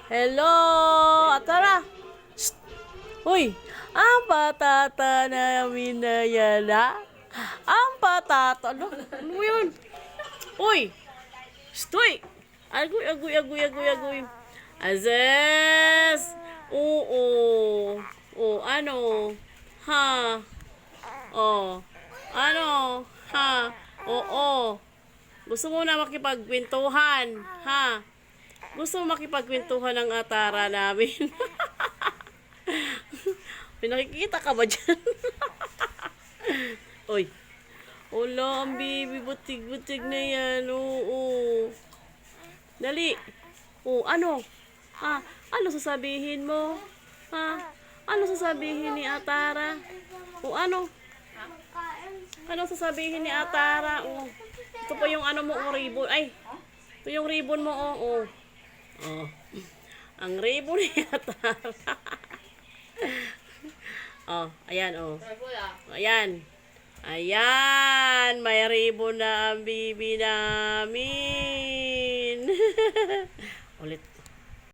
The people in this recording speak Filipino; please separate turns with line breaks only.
Hello! Tara! Shh! Uy! Ang patata namin na yan, ha? Ang patata. Ano mo yun? Uy! Shh! Uy! Agoy, agoy, agoy, agoy, agoy. Azes! Oo. O, ano? Ha? O. Ano? Ha? Oo. Gusto mo na makipagkwentuhan? Ha? Gusto mo makipagkwentuhan ng atara namin? May nakikita ka ba dyan? Uy. Wala, ang baby. Butig-butig na yan. Oo. Dali. O, ano? Ha? Ano sasabihin mo? Ha? Ano sasabihin ni Atara? O, ano? Ano sasabihin ni Atara? O, ito pa yung ano mo, o, ribbon. Ay, ito yung ribbon mo, o. O. Oh. Ang ribbon ni Atara. Oh, ayan, oh. Ayan. Ayan, may ribbon na ang bibi namin. Ulit.